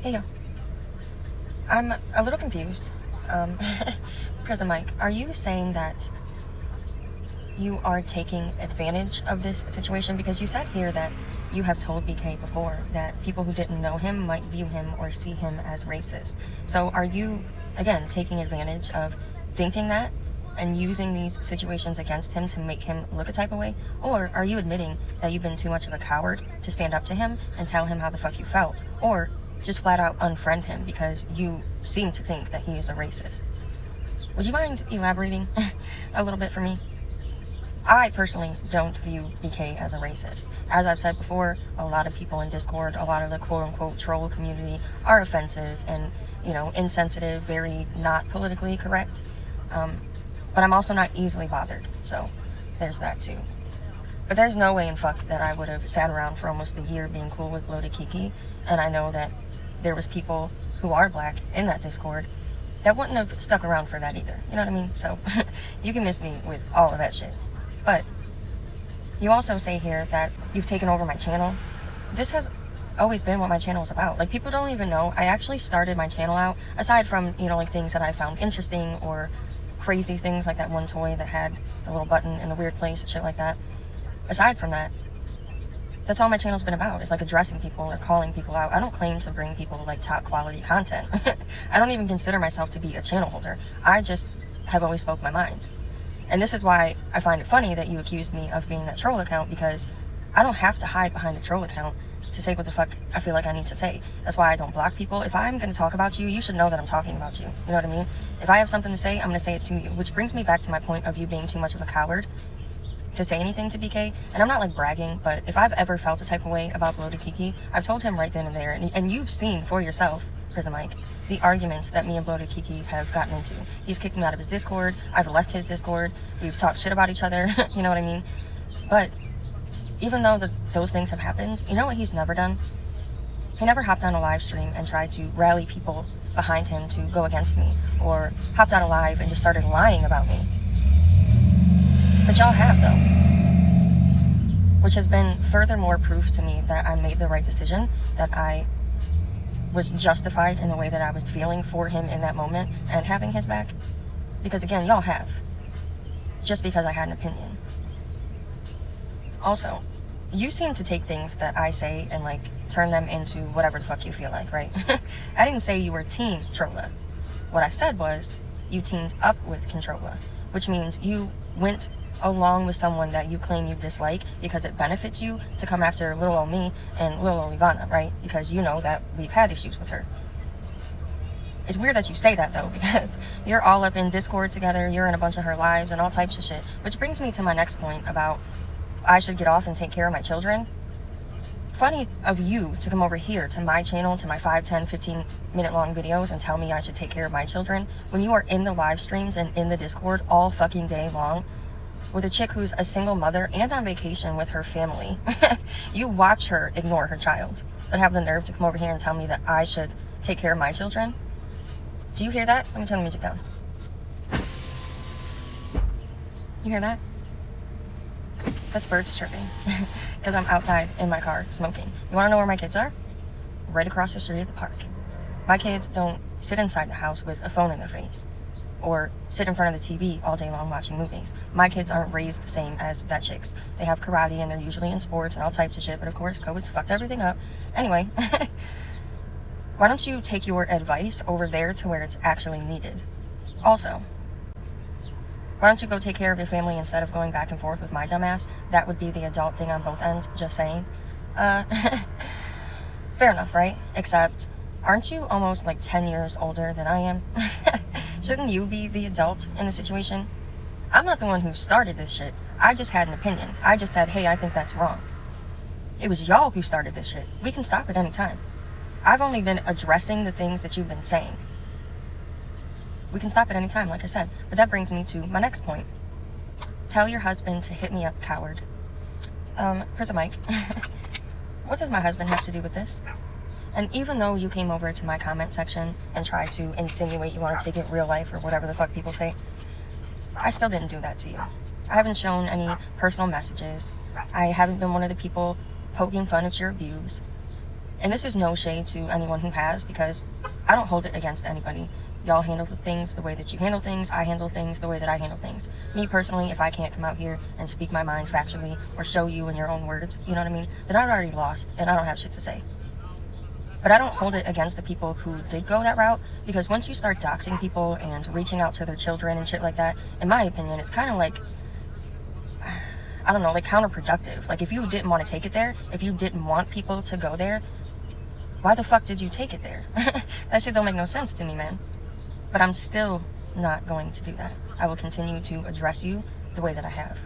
Hey, yo. I'm a little confused. Prison Mike, are you saying that you are taking advantage of this situation? Because you said here that you have told BK before that people who didn't know him might view him or see him as racist. So are you, again, taking advantage of thinking that and using these situations against him to make him look a type of way? Or are you admitting that you've been too much of a coward to stand up to him and tell him how the fuck you felt? Or just flat out unfriend him because you seem to think that he is a racist? Would you mind elaborating a little bit for me? I personally don't view BK as a racist. As I've said before, a lot of people in Discord, a lot of the quote-unquote troll community are offensive and, insensitive, very not politically correct. But I'm also not easily bothered, so there's that too. But there's no way in fuck that I would have sat around for almost a year being cool with Loaded Kiki, and I know that there was people who are black in that Discord that wouldn't have stuck around for that either. You know what I mean? So you can miss me with all of that shit. But you also say here that you've taken over my channel. This has always been what my channel is about. Like, people don't even know. I actually started my channel out, aside from, like things that I found interesting or crazy things like that one toy that had the little button in the weird place and shit like that. Aside from that, that's all my channel's been about, is like addressing people or calling people out. I don't claim to bring people like top quality content. I don't even consider myself to be a channel holder. I just have always spoke my mind. And this is why I find it funny that you accused me of being that troll account, because I don't have to hide behind a troll account to say what the fuck I feel like I need to say. That's why I don't block people. If I'm going to talk about you, you should know that I'm talking about you. You know what I mean? If I have something to say, I'm going to say it to you. Which brings me back to my point of you being too much of a coward to say anything to BK. And I'm not like bragging, but if I've ever felt a type of way about Loaded Kiki, I've told him right then and there. And you've seen for yourself, Prison Mike, the arguments that me and Loaded Kiki have gotten into. He's kicked me out of his Discord. I've left his Discord. We've talked shit about each other. You know what I mean? But even though those things have happened, you know what he's never done? He never hopped on a live stream and tried to rally people behind him to go against me, or hopped on a live and just started lying about me. But y'all have, though. Which has been furthermore proof to me that I made the right decision, that I was justified in the way that I was feeling for him in that moment and having his back. Because again, y'all have. Just because I had an opinion. Also, you seem to take things that I say and like turn them into whatever the fuck you feel like, right? I didn't say you were Team Trolla. What I said was you teamed up with Controlla, which means you went along with someone that you claim you dislike because it benefits you to come after little old me and little old Ivana, right? Because you know that we've had issues with her. It's weird that you say that though, because you're all up in Discord together, you're in a bunch of her lives and all types of shit. Which brings me to my next point about I should get off and take care of my children. Funny of you to come over here to my channel, to my 5, 10, 15 minute long videos and tell me I should take care of my children when you are in the live streams and in the Discord all fucking day long with a chick who's a single mother and on vacation with her family. You watch her ignore her child, but have the nerve to come over here and tell me that I should take care of my children. Do you hear that? Let me turn the music down. You hear that? That's birds chirping. Because I'm outside in my car smoking. You want to know where my kids are? Right across the street at the park. My kids don't sit inside the house with a phone in their face or sit in front of the TV all day long watching movies. My kids aren't raised the same as that chick's. They have karate and they're usually in sports and all types of shit, but of course COVID's fucked everything up. Anyway, why don't you take your advice over there to where it's actually needed? Also, why don't you go take care of your family instead of going back and forth with my dumbass? That would be the adult thing on both ends, just saying. Fair enough, right? Except, aren't you almost like 10 years older than I am? Shouldn't you be the adult in the situation? I'm not the one who started this shit. I just had an opinion. I just said, hey, I think that's wrong. It was y'all who started this shit. We can stop at any time. I've only been addressing the things that you've been saying. We can stop at any time, like I said. But that brings me to my next point. Tell your husband to hit me up, coward. Prison Mike, what does my husband have to do with this? And even though you came over to my comment section and tried to insinuate you want to take it real life or whatever the fuck people say, I still didn't do that to you. I haven't shown any personal messages. I haven't been one of the people poking fun at your views. And this is no shade to anyone who has, because I don't hold it against anybody. Y'all handle things the way that you handle things. I handle things the way that I handle things. Me personally, if I can't come out here and speak my mind factually or show you in your own words, you know what I mean, then I've already lost and I don't have shit to say. But I don't hold it against the people who did go that route, because once you start doxing people and reaching out to their children and shit like that, in my opinion, it's kind of like, I don't know, like counterproductive. Like, if you didn't want to take it there, if you didn't want people to go there, why the fuck did you take it there? That shit don't make no sense to me, man. But I'm still not going to do that. I will continue to address you the way that I have.